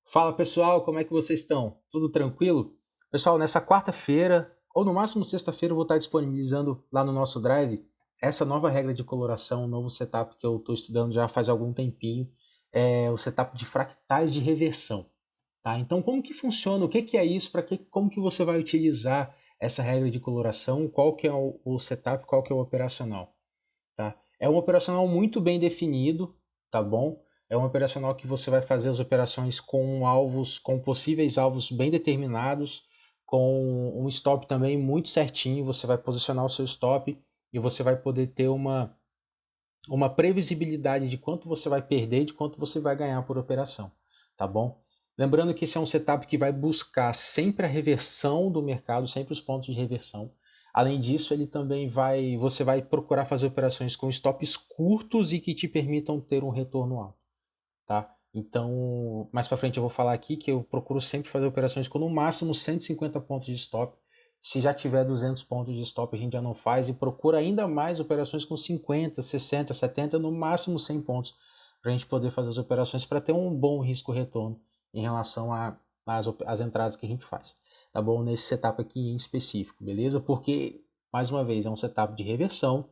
Fala pessoal, como é que vocês estão? Tudo tranquilo? Pessoal, nessa quarta-feira, ou no máximo sexta-feira, eu vou estar disponibilizando lá no nosso Drive essa nova regra de coloração, um novo setup que eu estou estudando já faz algum tempinho, é o setup de fractais de reversão. Tá? Então, como que funciona? O que que é isso? Como que você vai utilizar essa regra de coloração? Qual que é o setup? Qual que é o operacional? Tá? É um operacional muito bem definido, tá bom? É um operacional que você vai fazer as operações com alvos, com possíveis alvos bem determinados, com um stop também muito certinho. Você vai posicionar o seu stop e você vai poder ter uma previsibilidade de quanto você vai perder e de quanto você vai ganhar por operação, tá bom? Lembrando que esse é um setup que vai buscar sempre a reversão do mercado, sempre os pontos de reversão. Além disso, você vai procurar fazer operações com stops curtos e que te permitam ter um retorno alto, tá? Então, mais para frente eu vou falar aqui que eu procuro sempre fazer operações com no máximo 150 pontos de stop. Se já tiver 200 pontos de stop, a gente já não faz e procura ainda mais operações com 50, 60, 70, no máximo 100 pontos, para a gente poder fazer as operações para ter um bom risco-retorno em relação às entradas que a gente faz. Tá bom? Nesse setup aqui em específico, beleza? Porque, mais uma vez, é um setup de reversão,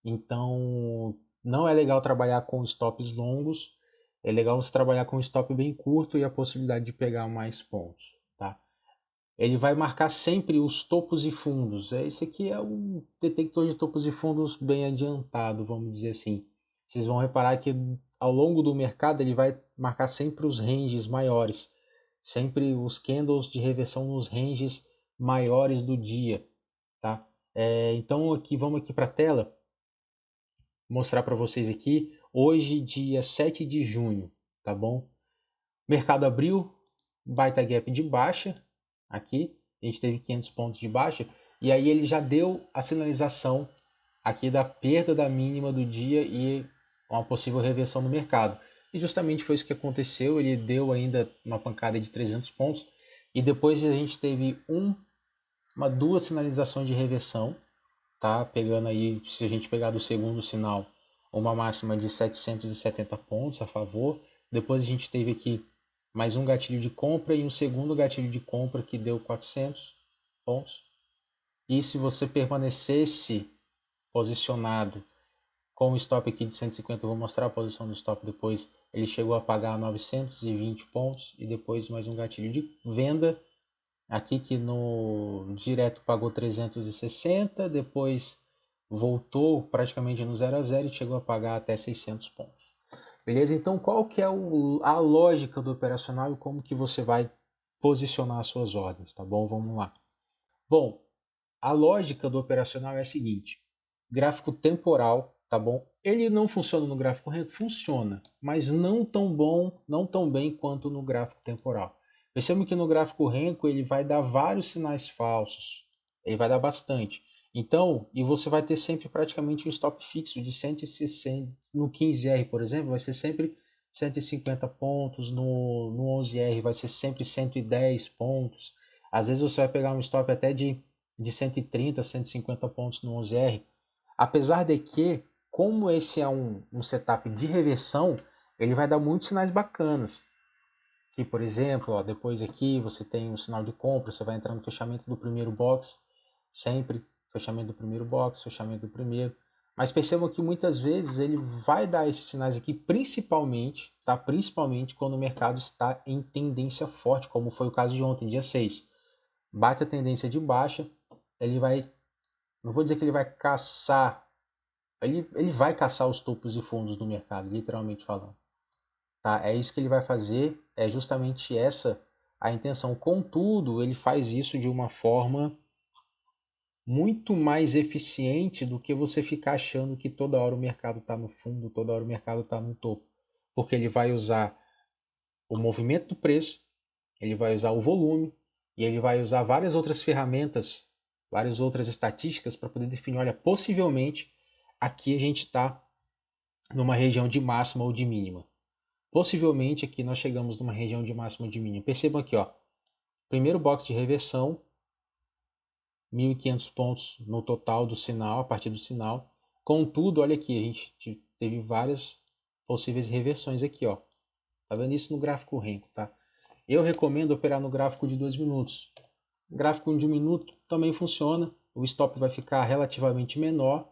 então não é legal trabalhar com stops longos, é legal você trabalhar com um stop bem curto e a possibilidade de pegar mais pontos, tá? Ele vai marcar sempre os topos e fundos. Esse aqui é um detector de topos e fundos bem adiantado, vamos dizer assim. Vocês vão reparar que ao longo do mercado ele vai marcar sempre os ranges maiores, sempre os candles de reversão nos ranges maiores do dia, tá? Então vamos aqui para a tela mostrar para vocês aqui hoje dia 7 de junho, tá bom? Mercado abriu, baita gap de baixa, aqui, a gente teve 500 pontos de baixa, e aí ele já deu a sinalização aqui da perda da mínima do dia e uma possível reversão no mercado. E justamente foi isso que aconteceu, ele deu ainda uma pancada de 300 pontos, e depois a gente teve duas sinalizações de reversão, tá? Pegando aí, se a gente pegar do segundo sinal, uma máxima de 770 pontos a favor. Depois a gente teve aqui mais um gatilho de compra e um segundo gatilho de compra que deu 400 pontos. E se você permanecesse posicionado com o stop aqui de 150, eu vou mostrar a posição do stop depois, ele chegou a pagar 920 pontos e depois mais um gatilho de venda aqui que no direto pagou 360, depois voltou praticamente no 0 a 0 e chegou a pagar até 600 pontos. Beleza? Então qual que é a lógica do operacional e como que você vai posicionar as suas ordens, tá bom? Vamos lá. Bom, a lógica do operacional é a seguinte: gráfico temporal, tá bom? Ele não funciona no gráfico reto? Funciona, mas não tão bom, não tão bem quanto no gráfico temporal. Percebam que no gráfico Renko ele vai dar vários sinais falsos, ele vai dar bastante. Então, e você vai ter sempre praticamente um stop fixo de 160, no 15R, por exemplo, vai ser sempre 150 pontos, no 11R vai ser sempre 110 pontos. Às vezes você vai pegar um stop até de 130, 150 pontos no 11R. Apesar de que, como esse é um setup de reversão, ele vai dar muitos sinais bacanas. Que, por exemplo, ó, depois aqui você tem um sinal de compra, você vai entrar no fechamento do primeiro box, sempre fechamento do primeiro box, fechamento do primeiro. Mas percebam que muitas vezes ele vai dar esses sinais aqui, principalmente, tá? Principalmente quando o mercado está em tendência forte, como foi o caso de ontem, dia 6. Bate a tendência de baixa, ele vai, não vou dizer que ele vai caçar, ele vai caçar os topos e fundos do mercado, literalmente falando. Tá? É isso que ele vai fazer, é justamente essa a intenção. Contudo, ele faz isso de uma forma muito mais eficiente do que você ficar achando que toda hora o mercado está no fundo, toda hora o mercado está no topo. Porque ele vai usar o movimento do preço, ele vai usar o volume e ele vai usar várias outras ferramentas, várias outras estatísticas para poder definir, olha, possivelmente aqui a gente está numa região de máxima ou de mínima. Possivelmente aqui nós chegamos numa região de máxima ou de mínima. Percebam aqui, ó, primeiro box de reversão, 1.500 pontos no total do sinal, a partir do sinal. Contudo, olha aqui, a gente teve várias possíveis reversões aqui, ó. Tá vendo isso no gráfico Renko, tá? Eu recomendo operar no gráfico de 2 minutos. O gráfico de 1 minuto também funciona, o stop vai ficar relativamente menor,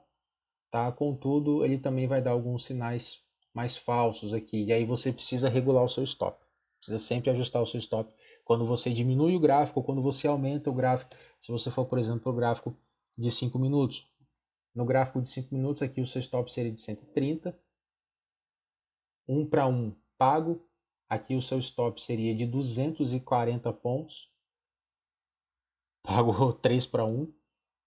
tá? Contudo, ele também vai dar alguns sinais mais falsos aqui, e aí você precisa regular o seu stop. Precisa sempre ajustar o seu stop quando você diminui o gráfico ou quando você aumenta o gráfico. Se você for, por exemplo, o gráfico de 5 minutos. No gráfico de 5 minutos, aqui o seu stop seria de 130. 1 para 1 pago. Aqui o seu stop seria de 240 pontos. Pago 3 para 1.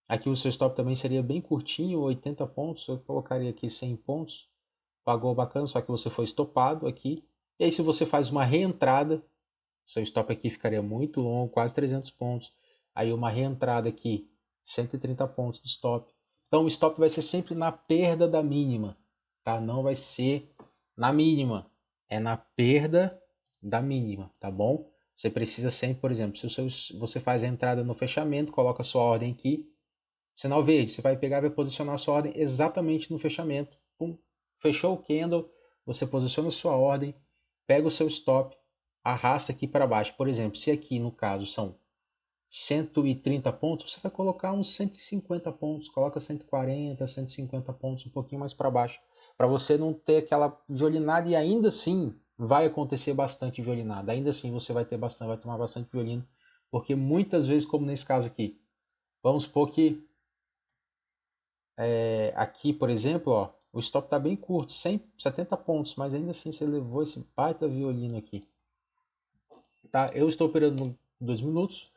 Aqui o seu stop também seria bem curtinho, 80 pontos. Eu colocaria aqui 100 pontos. Pagou bacana, só que você foi estopado aqui. E aí se você faz uma reentrada, seu stop aqui ficaria muito longo, quase 300 pontos. Aí uma reentrada aqui, 130 pontos de stop. Então o stop vai ser sempre na perda da mínima, tá? Não vai ser na mínima, é na perda da mínima, tá bom? Você precisa sempre, por exemplo, se você faz a entrada no fechamento, coloca a sua ordem aqui, sinal verde, você vai pegar e vai posicionar a sua ordem exatamente no fechamento. Pum, fechou o candle, você posiciona a sua ordem, pega o seu stop, arrasta aqui para baixo. Por exemplo, se aqui no caso são 130 pontos, você vai colocar uns 150 pontos, coloca 140, 150 pontos, um pouquinho mais para baixo, para você não ter aquela violinada, e ainda assim vai acontecer bastante violinada, ainda assim você vai ter bastante, vai tomar bastante violino, porque muitas vezes, como nesse caso aqui, vamos supor que aqui, por exemplo, ó, o stop está bem curto, 170 pontos, mas ainda assim você levou esse baita violino aqui. Tá? Eu estou operando 2 minutos,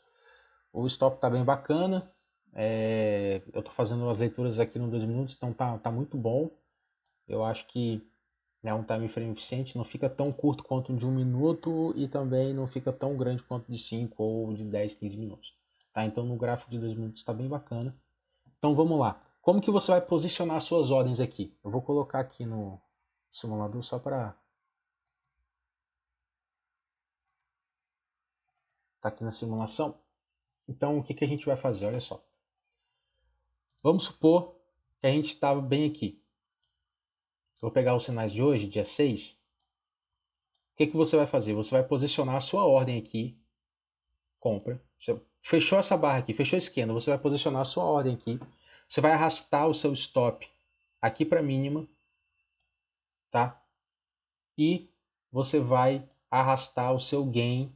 o stop está bem bacana, eu estou fazendo as leituras aqui no 2 minutos, então tá muito bom. Eu acho que é um time frame eficiente, não fica tão curto quanto de 1 minuto e também não fica tão grande quanto de 5 ou de 10, 15 minutos. Tá? Então no gráfico de 2 minutos está bem bacana. Então vamos lá. Como que você vai posicionar suas ordens aqui? Eu vou colocar aqui no simulador só para... Tá aqui na simulação. Então o que a gente vai fazer? Olha só. Vamos supor que a gente estava bem aqui. Vou pegar os sinais de hoje, dia 6. O que você vai fazer? Você vai posicionar a sua ordem aqui. Compra. Você fechou essa barra aqui, fechou esse candle. Você vai posicionar a sua ordem aqui. Você vai arrastar o seu stop aqui para mínima. Tá? E você vai arrastar o seu gain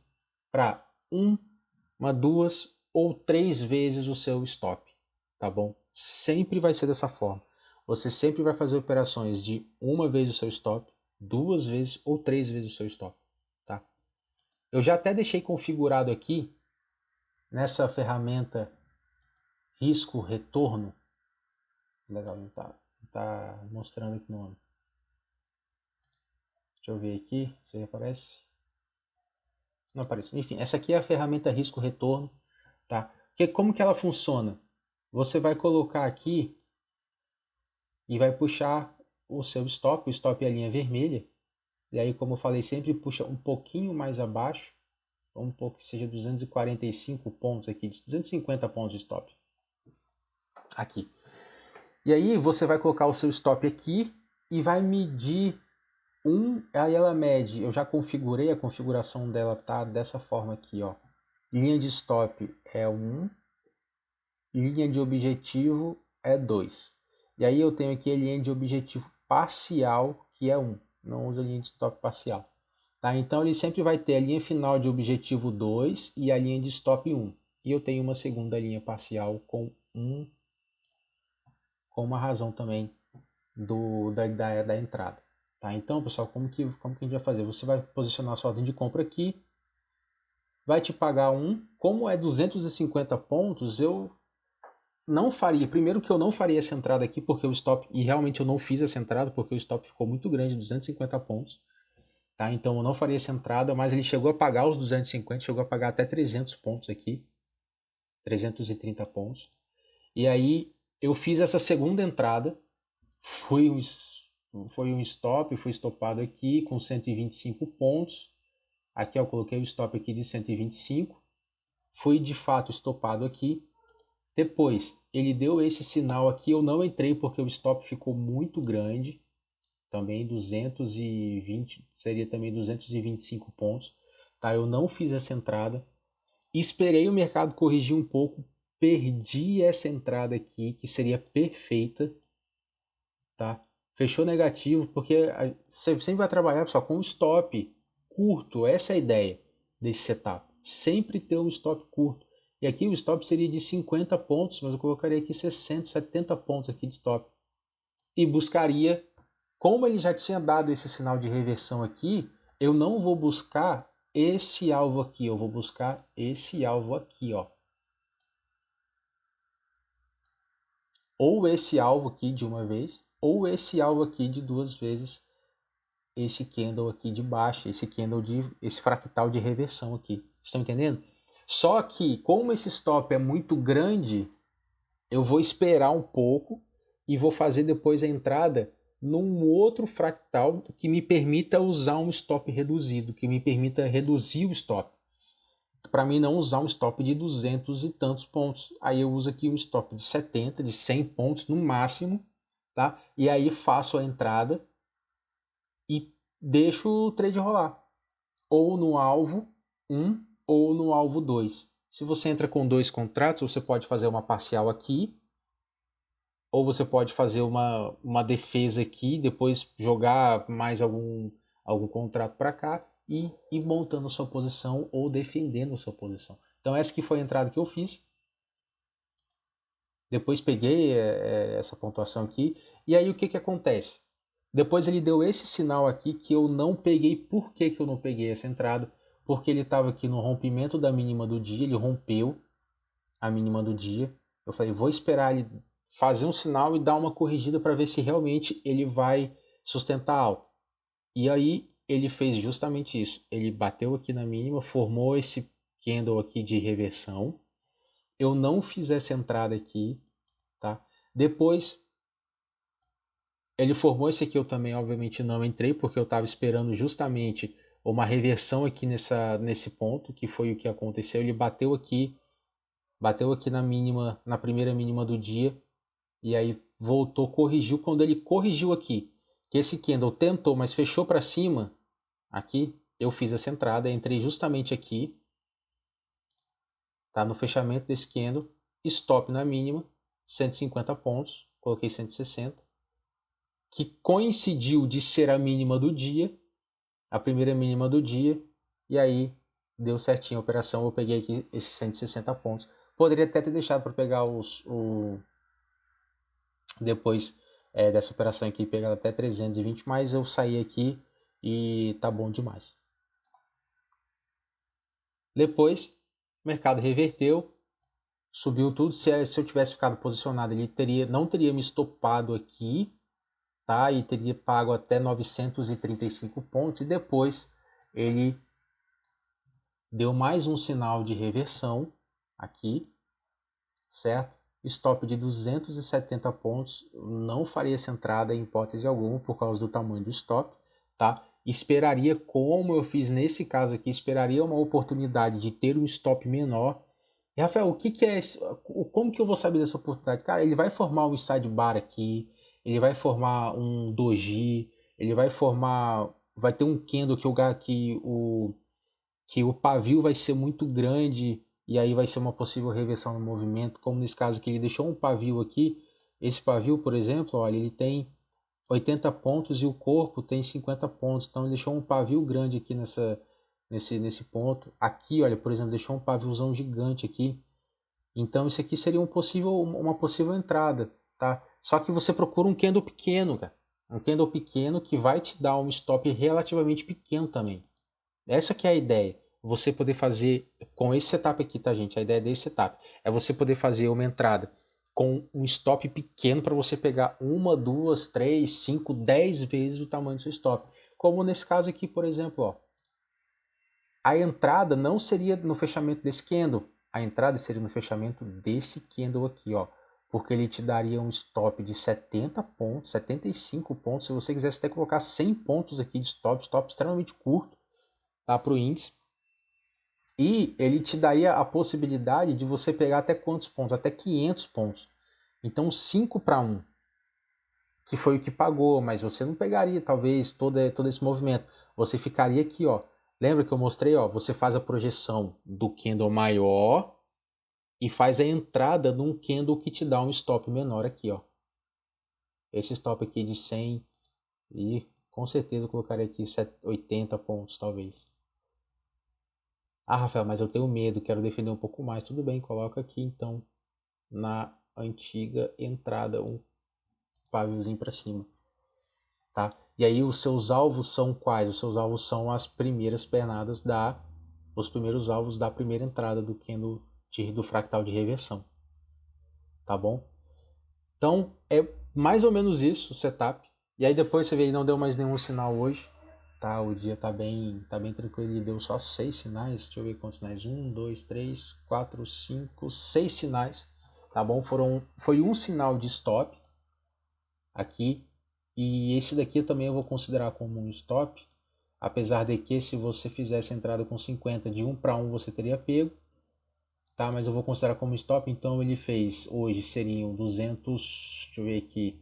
para uma, 2 ou 3 vezes o seu stop, tá bom? Sempre vai ser dessa forma. Você sempre vai fazer operações de 1 vez o seu stop, 2 vezes ou 3 vezes o seu stop, tá? Eu já até deixei configurado aqui nessa ferramenta risco retorno. Legal, não tá mostrando aqui no nome. Deixa eu ver aqui se aparece. Não apareceu. Enfim, essa aqui é a ferramenta risco retorno, tá? Como que ela funciona? Você vai colocar aqui e vai puxar o seu stop, o stop é a linha vermelha, e aí, como eu falei, sempre puxa um pouquinho mais abaixo, vamos supor que seja 245 pontos aqui, 250 pontos de stop, aqui. E aí você vai colocar o seu stop aqui e vai medir aí ela mede, eu já configurei, a configuração dela tá dessa forma aqui, ó. Linha de stop é 1, linha de objetivo é 2. E aí eu tenho aqui a linha de objetivo parcial, que é 1. Não usa linha de stop parcial. Tá? Então ele sempre vai ter a linha final de objetivo 2 e a linha de stop 1. E eu tenho uma segunda linha parcial com 1, com uma razão também da entrada. Tá? Então, pessoal, como que a gente vai fazer? Você vai posicionar a sua ordem de compra aqui, vai te pagar 1. Como é 250 pontos, eu não faria. Primeiro que eu não faria essa entrada aqui, porque o stop, e realmente eu não fiz essa entrada, porque o stop ficou muito grande, 250 pontos. Tá? Então eu não faria essa entrada, mas ele chegou a pagar os 250, chegou a pagar até 300 pontos aqui. 330 pontos. E aí eu fiz essa segunda entrada, foi um stop, fui estopado aqui com 125 pontos. Aqui eu coloquei o stop aqui de 125. Fui de fato estopado aqui. Depois ele deu esse sinal aqui, eu não entrei porque o stop ficou muito grande. Também 220, seria também 225 pontos. tá? Eu não fiz essa entrada. Esperei o mercado corrigir um pouco, perdi essa entrada aqui, que seria perfeita, tá? Fechou negativo, porque você sempre vai trabalhar, pessoal, com um stop curto. Essa é a ideia desse setup. Sempre ter um stop curto. E aqui o stop seria de 50 pontos, mas eu colocaria aqui 60, 70 pontos aqui de stop. E buscaria, como ele já tinha dado esse sinal de reversão aqui, eu não vou buscar esse alvo aqui, eu vou buscar esse alvo aqui, ó. Ou esse alvo aqui de uma vez, ou esse alvo aqui de duas vezes, esse candle aqui de baixo, esse fractal de reversão aqui. Estão entendendo? Só que, como esse stop é muito grande, eu vou esperar um pouco e vou fazer depois a entrada num outro fractal que me permita usar um stop reduzido, que me permita reduzir o stop. Para mim não usar um stop de 200 e tantos pontos. Aí eu uso aqui um stop de 70, de 100 pontos no máximo, tá? E aí faço a entrada e deixo o trade rolar. Ou no alvo 1 ou no alvo 2. Se você entra com 2 contratos, você pode fazer uma parcial aqui, ou você pode fazer uma defesa aqui, depois jogar mais algum contrato para cá e ir montando sua posição ou defendendo sua posição. Então essa que foi a entrada que eu fiz. Depois peguei essa pontuação aqui. E aí o que acontece? Depois ele deu esse sinal aqui que eu não peguei. Por que eu não peguei essa entrada? Porque ele estava aqui no rompimento da mínima do dia, ele rompeu a mínima do dia. Eu falei, vou esperar ele fazer um sinal e dar uma corrigida para ver se realmente ele vai sustentar alto. E aí ele fez justamente isso. Ele bateu aqui na mínima, formou esse candle aqui de reversão. Eu não fiz essa entrada aqui, tá? Depois ele formou esse aqui, eu também obviamente não entrei, porque eu estava esperando justamente uma reversão aqui nesse ponto, que foi o que aconteceu. Ele bateu aqui na mínima, na primeira mínima do dia, e aí voltou, corrigiu. Quando ele corrigiu aqui, que esse candle tentou, mas fechou para cima, aqui, eu fiz essa entrada, entrei justamente aqui, tá? No fechamento desse candle, stop na mínima, 150 pontos, coloquei 160, que coincidiu de ser a mínima do dia, a primeira mínima do dia, e aí deu certinho a operação, eu peguei aqui esses 160 pontos. Poderia até ter deixado para pegar depois dessa operação aqui, pegar até 320, mas eu saí aqui e tá bom demais. Depois, o mercado reverteu, subiu tudo. Se eu tivesse ficado posicionado, ele não teria me estopado aqui, tá? E teria pago até 935 pontos. E depois ele deu mais um sinal de reversão aqui, certo? Stop de 270 pontos, não faria essa entrada em hipótese alguma por causa do tamanho do stop, tá? Esperaria, como eu fiz nesse caso aqui, esperaria uma oportunidade de ter um stop menor. E, Rafael, o que é esse? Como que eu vou saber dessa oportunidade? Cara, ele vai formar um sidebar aqui, ele vai formar um doji, ele vai ter um candle que o pavio vai ser muito grande e aí vai ser uma possível reversão no movimento, como nesse caso que ele deixou um pavio aqui. Esse pavio, por exemplo, olha, ele tem 80 pontos e o corpo tem 50 pontos, então ele deixou um pavio grande aqui nesse ponto. Aqui, olha, por exemplo, deixou um paviozão gigante aqui. Então isso aqui seria uma possível entrada, tá? Só que você procura um candle pequeno, cara. Um candle pequeno que vai te dar um stop relativamente pequeno também. Essa que é a ideia. Você poder fazer com esse setup aqui, tá, gente? A ideia desse setup é você poder fazer uma entrada com um stop pequeno para você pegar 1, 2, 3, 5, 10 vezes o tamanho do seu stop. Como nesse caso aqui, por exemplo, ó. A entrada não seria no fechamento desse candle. A entrada seria no fechamento desse candle aqui, ó. Porque ele te daria um stop de 70 pontos, 75 pontos. Se você quisesse até colocar 100 pontos aqui de stop extremamente curto, tá, para o índice. E ele te daria a possibilidade de você pegar até quantos pontos? Até 500 pontos. Então 5 para 1, que foi o que pagou, mas você não pegaria talvez todo esse movimento. Você ficaria aqui, ó, Lembra que eu mostrei, ó, você faz a projeção do candle maior e faz a entrada num candle que te dá um stop menor aqui, ó. Esse stop aqui de 100 e com certeza eu colocaria aqui 80 pontos, talvez. Ah, Rafael, mas eu tenho medo, quero defender um pouco mais. Tudo bem, coloca aqui então na antiga entrada um paviozinho para cima, tá? E aí os seus alvos são quais? Os seus alvos são as primeiras pernadas os primeiros alvos da primeira entrada do candle do fractal de reversão, tá bom? Então é mais ou menos isso o setup. E aí depois você vê, ele não deu mais nenhum sinal hoje, tá? O dia tá bem tranquilo, ele deu só 6 sinais. Deixa eu ver quantos sinais. 1, 2, 3, 4, 5, 6 sinais, tá bom? Foi um sinal de stop aqui. E esse daqui também eu vou considerar como um stop, apesar de que se você fizesse a entrada com 50 de 1 para 1 você teria pego, tá? Mas eu vou considerar como stop, então ele fez, hoje seriam 200, deixa eu ver aqui,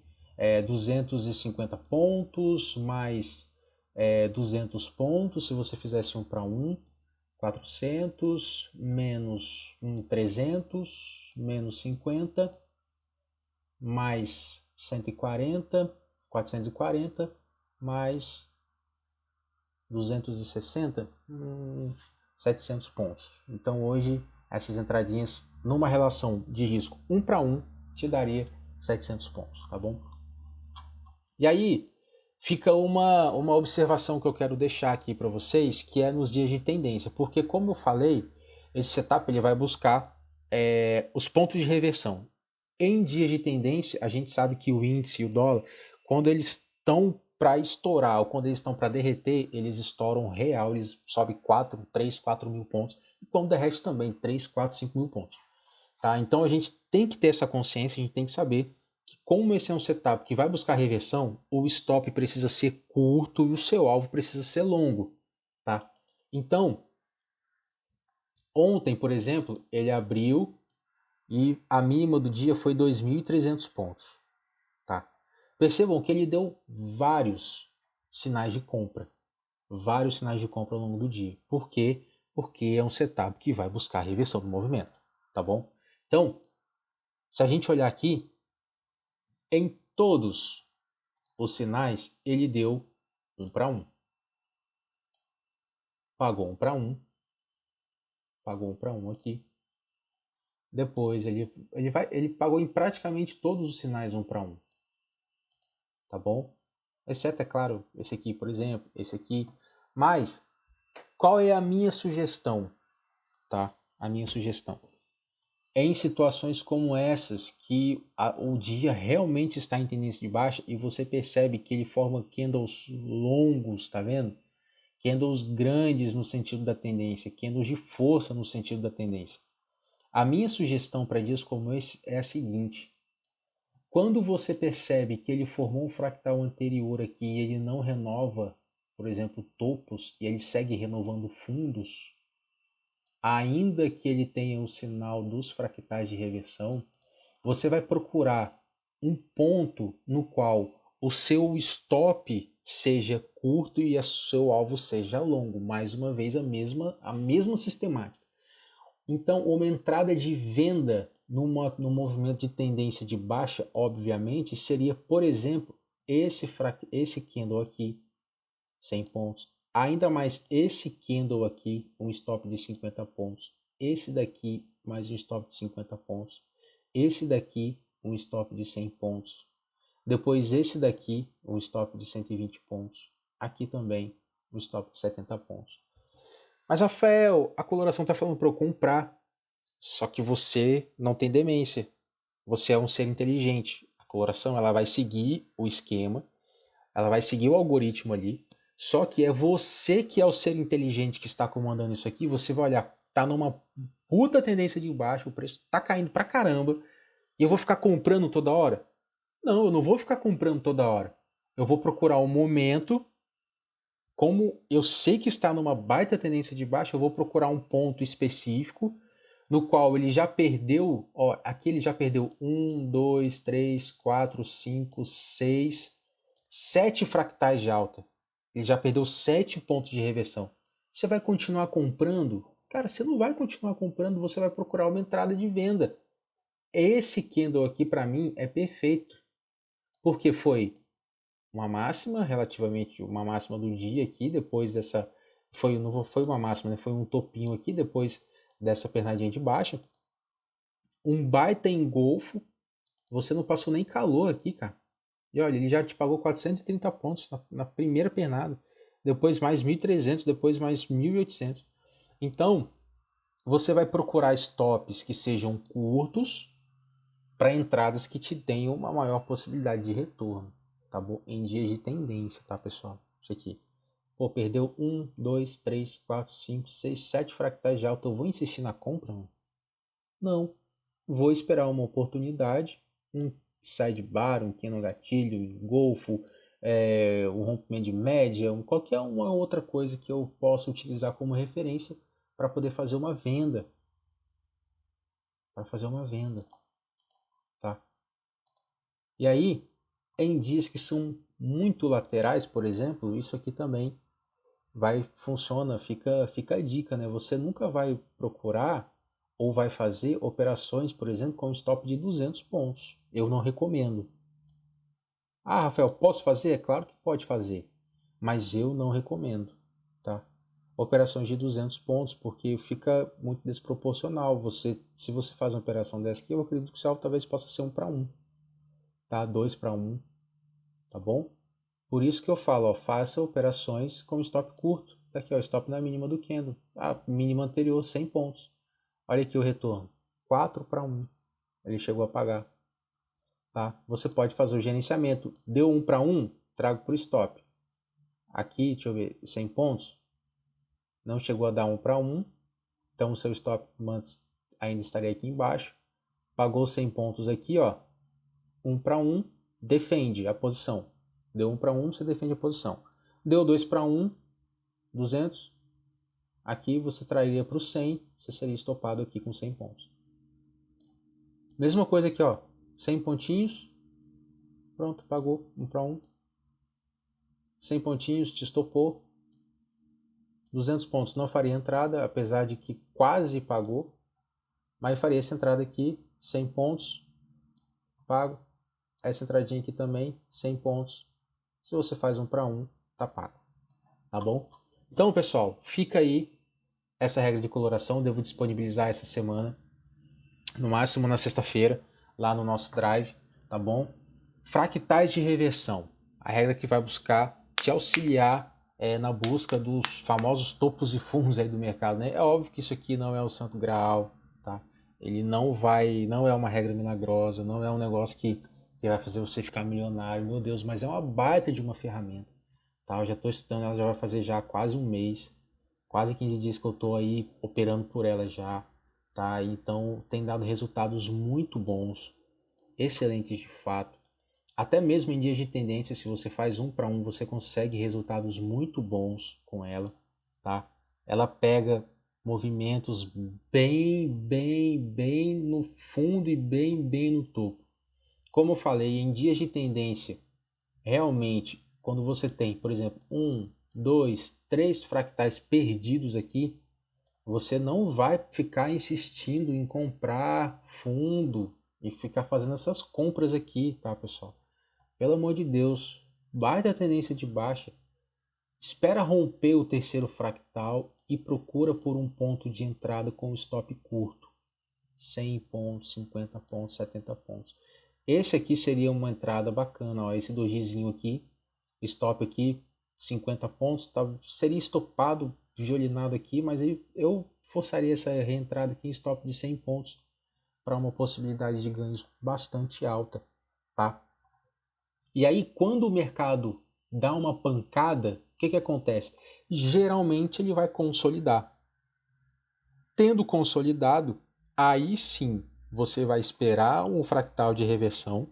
250 pontos, mais 200 pontos, se você fizesse 1 para 1, 400, menos 300, menos 50, mais 140, 440, mais 260, 700 pontos. Então hoje essas entradinhas numa relação de risco 1 para 1 te daria 700 pontos, tá bom? E aí fica uma observação que eu quero deixar aqui para vocês, que é nos dias de tendência, porque como eu falei, esse setup ele vai buscar os pontos de reversão. Em dias de tendência, a gente sabe que o índice e o dólar, quando eles estão para estourar ou quando eles estão para derreter, eles estouram real, eles sobem 4, 3, 4 mil pontos. E quando derrete também, 3, 4, 5 mil pontos. Tá? Então a gente tem que ter essa consciência, a gente tem que saber que como esse é um setup que vai buscar reversão, o stop precisa ser curto e o seu alvo precisa ser longo. Tá? Então, ontem, por exemplo, ele abriu e a mínima do dia foi 2.300 pontos. Tá? Percebam que ele deu vários sinais de compra. Vários sinais de compra ao longo do dia. Por quê? Porque é um setup que vai buscar reversão do movimento. Tá bom? Então, se a gente olhar aqui, em todos os sinais, ele deu 1 para 1. Pagou 1 para 1. Pagou 1 para 1 aqui. Depois ele pagou em praticamente todos os sinais 1 para 1. Tá bom? Exceto, é claro, esse aqui, por exemplo, esse aqui. Mas, qual é a minha sugestão? Tá? A minha sugestão. É em situações como essas que o dia realmente está em tendência de baixa e você percebe que ele forma candles longos, tá vendo? Candles grandes no sentido da tendência, candles de força no sentido da tendência. A minha sugestão para dias como esse é a seguinte: quando você percebe que ele formou um fractal anterior aqui e ele não renova, por exemplo, topos, e ele segue renovando fundos, ainda que ele tenha o sinal dos fractais de reversão, você vai procurar um ponto no qual o seu stop seja curto e o seu alvo seja longo. Mais uma vez, a mesma sistemática. Então, uma entrada de venda no movimento de tendência de baixa, obviamente, seria, por exemplo, esse candle aqui, 100 pontos. Ainda mais esse candle aqui, um stop de 50 pontos. Esse daqui, mais um stop de 50 pontos. Esse daqui, um stop de 100 pontos. Depois esse daqui, um stop de 120 pontos. Aqui também, um stop de 70 pontos. Mas, Rafael, a coloração está falando para eu comprar. Só que você não tem demência. Você é um ser inteligente. A coloração ela vai seguir o esquema, ela vai seguir o algoritmo ali. Só que é você que é o ser inteligente que está comandando isso aqui. Você vai olhar, tá numa puta tendência de baixo, o preço tá caindo pra caramba. E eu vou ficar comprando toda hora? Não, eu não vou ficar comprando toda hora. Eu vou procurar um momento. Como eu sei que está numa baita tendência de baixa, eu vou procurar um ponto específico no qual ele já perdeu, ó, aqui ele já perdeu 1, 2, 3, 4, 5, 6, 7 fractais de alta. Ele já perdeu 7 pontos de reversão. Você vai continuar comprando? Cara, você não vai continuar comprando, você vai procurar uma entrada de venda. Esse candle aqui para mim é perfeito, porque foi uma máxima, relativamente uma máxima do dia aqui, depois dessa, não foi uma máxima, né? Foi um topinho aqui, depois dessa pernadinha de baixa, um baita engolfo, você não passou nem calor aqui, cara, e olha, ele já te pagou 430 pontos na primeira pernada, depois mais 1.300, depois mais 1.800, então você vai procurar stops que sejam curtos, para entradas que te tenham uma maior possibilidade de retorno, tá bom? Em dias de tendência, tá, pessoal? Isso aqui. Pô, perdeu 1, 2, 3, 4, 5, 6, 7 fractais de alta. Eu vou insistir na compra? Mano? Não. Vou esperar uma oportunidade, um sidebar, um pequeno gatilho, um golfo, um rompimento de média, qualquer uma outra coisa que eu possa utilizar como referência para poder fazer uma venda. Para fazer uma venda, tá? E aí, em dias que são muito laterais, por exemplo, isso aqui também funciona, fica a dica, né? Você nunca vai procurar ou vai fazer operações, por exemplo, com stop de 200 pontos. Eu não recomendo. Ah, Rafael, posso fazer? É claro que pode fazer, mas eu não recomendo, tá? Operações de 200 pontos, porque fica muito desproporcional. Se você faz uma operação dessa aqui, eu acredito que o seu alvo talvez possa ser 1 para 1, tá? 2 para 1, tá bom? Por isso que eu falo, ó, faça operações com stop curto. Tá aqui, ó, stop na mínima do candle. A mínima anterior, 100 pontos. Olha aqui o retorno, 4 para 1. Ele chegou a pagar. Tá? Você pode fazer o gerenciamento. Deu 1 para 1, trago para o stop. Aqui, deixa eu ver, 100 pontos. Não chegou a dar 1 para 1. Então o seu stop ainda estaria aqui embaixo. Pagou 100 pontos aqui, ó. 1 para 1, defende a posição. Deu 1 para 1, você defende a posição. Deu 2 para 1, 200. Aqui você trairia para o 100, você seria estopado aqui com 100 pontos. Mesma coisa aqui, ó. 100 pontinhos. Pronto, pagou 1 para 1. 100 pontinhos, te estopou. 200 pontos não faria entrada, apesar de que quase pagou. Mas faria essa entrada aqui, 100 pontos, pago. Essa entradinha aqui também, 100 pontos. Se você faz 1 para 1, tá pago. Tá bom? Então, pessoal, fica aí essa regra de coloração. Devo disponibilizar essa semana, no máximo na sexta-feira, lá no nosso Drive, tá bom? Fractais de reversão, a regra que vai buscar te auxiliar na busca dos famosos topos e fundos aí do mercado, né? É óbvio que isso aqui não é o santo graal, tá? Ele não é uma regra milagrosa, não é um negócio que vai fazer você ficar milionário, meu Deus, mas é uma baita de uma ferramenta, tá? Eu já estou estudando, ela já vai fazer já quase um mês, quase 15 dias que eu estou aí operando por ela já, tá? Então tem dado resultados muito bons, excelentes de fato. Até mesmo em dias de tendência, se você faz 1 para 1, você consegue resultados muito bons com ela, tá? Ela pega movimentos bem no fundo e bem no topo. Como eu falei, em dias de tendência, realmente, quando você tem, por exemplo, 1, 2, 3 fractais perdidos aqui, você não vai ficar insistindo em comprar fundo e ficar fazendo essas compras aqui, tá, pessoal? Pelo amor de Deus, baita tendência de baixa. Espera romper o terceiro fractal e procura por um ponto de entrada com stop curto. 100 pontos, 50 pontos, 70 pontos. Esse aqui seria uma entrada bacana, ó, esse dojizinho aqui, stop aqui, 50 pontos, tá, seria estopado, violinado aqui, mas eu forçaria essa reentrada aqui em stop de 100 pontos para uma possibilidade de ganhos bastante alta, tá? E aí, quando o mercado dá uma pancada, o que acontece? Geralmente ele vai consolidar. Tendo consolidado, aí sim você vai esperar um fractal de reversão,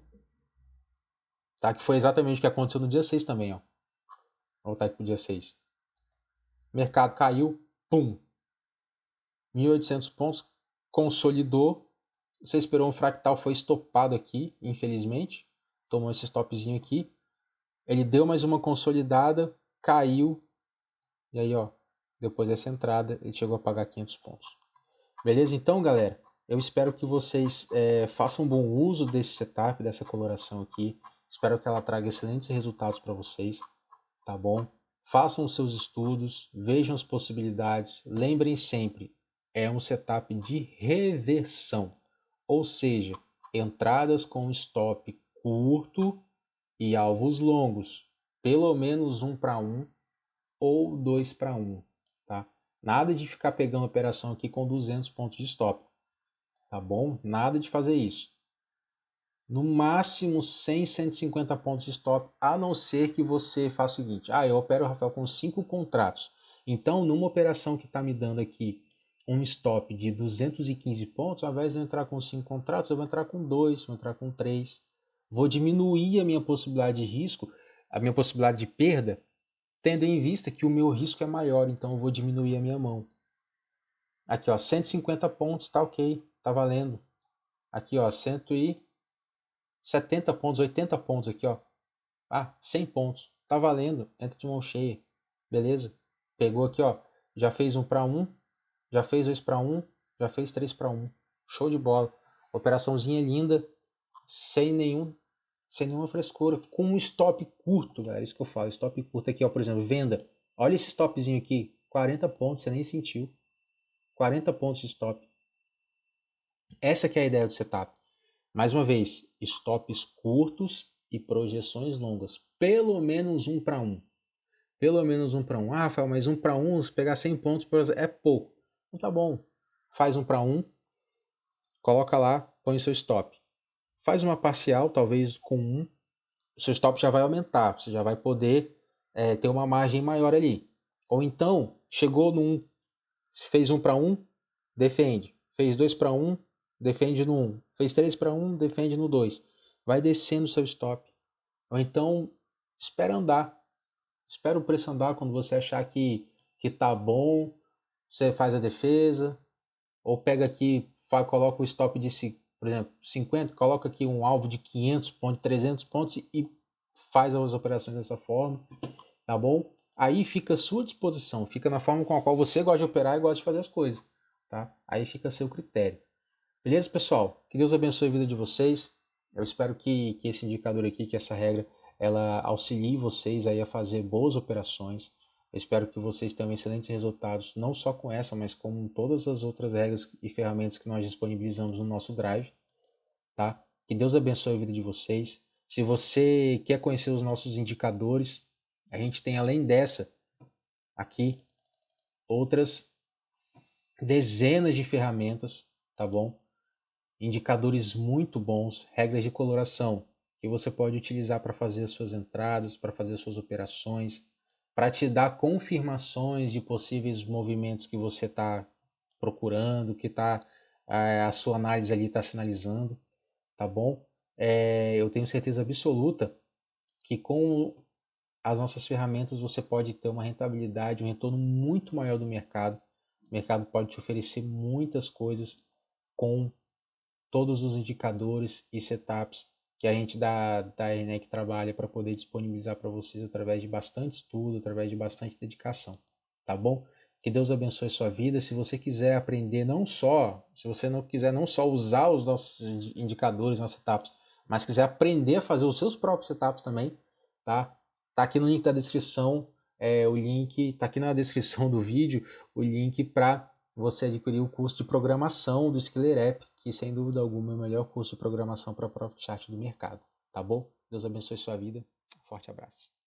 tá? Que foi exatamente o que aconteceu no dia 6 também. Ó. Vou voltar aqui para o dia 6. Mercado caiu, pum, 1.800 pontos, consolidou. Você esperou um fractal, foi estopado aqui, infelizmente. Tomou esse stopzinho aqui. Ele deu mais uma consolidada, caiu. E aí, ó, depois dessa entrada, ele chegou a pagar 500 pontos. Beleza? Então, galera, eu espero que vocês façam bom uso desse setup, dessa coloração aqui. Espero que ela traga excelentes resultados para vocês, tá bom? Façam os seus estudos, vejam as possibilidades. Lembrem sempre, é um setup de reversão, ou seja, entradas com stop curto e alvos longos, pelo menos 1 para 1 ou 2 para 1, tá? Nada de ficar pegando operação aqui com 200 pontos de stop, tá bom? Nada de fazer isso. No máximo 100, 150 pontos de stop, a não ser que você faça o seguinte: eu opero, Rafael, com 5 contratos. Então, numa operação que está me dando aqui um stop de 215 pontos, ao invés de eu entrar com 5 contratos, eu vou entrar com 2, vou entrar com 3. Vou diminuir a minha possibilidade de risco, a minha possibilidade de perda, tendo em vista que o meu risco é maior, então eu vou diminuir a minha mão. Aqui, ó, 150 pontos, tá ok, tá valendo. Aqui, ó, 170 pontos, 80 pontos aqui, ó. 100 pontos, tá valendo, entra de mão cheia, beleza? Pegou aqui, ó, já fez 1 para 1, já fez 2 para 1, já fez 3 para 1. Show de bola. Operaçãozinha linda, sem nenhuma frescura, com um stop curto, galera, isso que eu falo, stop curto aqui, ó, por exemplo, venda. Olha esse stopzinho aqui, 40 pontos, você nem sentiu. 40 pontos de stop. Essa que é a ideia do setup. Mais uma vez, stops curtos e projeções longas. Pelo menos 1 para 1. Pelo menos 1 para 1. Rafael, mas 1 para 1, se pegar 100 pontos é pouco. Então tá bom. Faz 1 para 1, coloca lá, põe o seu stop. Faz uma parcial, talvez com 1. O seu stop já vai aumentar. Você já vai poder ter uma margem maior ali. Ou então, chegou no 1, fez 1 para 1, defende. Fez 2 para 1, defende no 1. Fez 3 para 1, defende no 2. Vai descendo o seu stop. Ou então, espera andar. Espera o preço andar quando você achar que tá bom. Você faz a defesa. Ou pega aqui, coloca o stop de, por exemplo, 50. Coloca aqui um alvo de 500 pontos, 300 pontos e faz as operações dessa forma. Tá bom? Aí fica à sua disposição. Fica na forma com a qual você gosta de operar e gosta de fazer as coisas. Tá? Aí fica a seu critério. Beleza, pessoal? Que Deus abençoe a vida de vocês. Eu espero que esse indicador aqui, que essa regra, ela auxilie vocês aí a fazer boas operações. Eu espero que vocês tenham excelentes resultados, não só com essa, mas com todas as outras regras e ferramentas que nós disponibilizamos no nosso Drive. Tá? Que Deus abençoe a vida de vocês. Se você quer conhecer os nossos indicadores, a gente tem, além dessa, aqui, outras dezenas de ferramentas, tá bom? Indicadores muito bons, regras de coloração que você pode utilizar para fazer as suas entradas, para fazer as suas operações, para te dar confirmações de possíveis movimentos que você está procurando, que a sua análise ali está sinalizando, tá bom? Eu tenho certeza absoluta que com as nossas ferramentas você pode ter uma rentabilidade, um retorno muito maior do mercado. O mercado pode te oferecer muitas coisas com todos os indicadores e setups que a gente da ENEC trabalha para poder disponibilizar para vocês através de bastante estudo, através de bastante dedicação, tá bom? Que Deus abençoe a sua vida. Se você quiser aprender se você não quiser não só usar os nossos indicadores, nossos setups, mas quiser aprender a fazer os seus próprios setups também, tá? Tá aqui no link da descrição, o link, tá aqui na descrição do vídeo, o link para você adquirir o curso de programação do Skiller App, que sem dúvida alguma é o melhor curso de programação para Profit Chart do mercado, tá bom? Deus abençoe sua vida. Um forte abraço.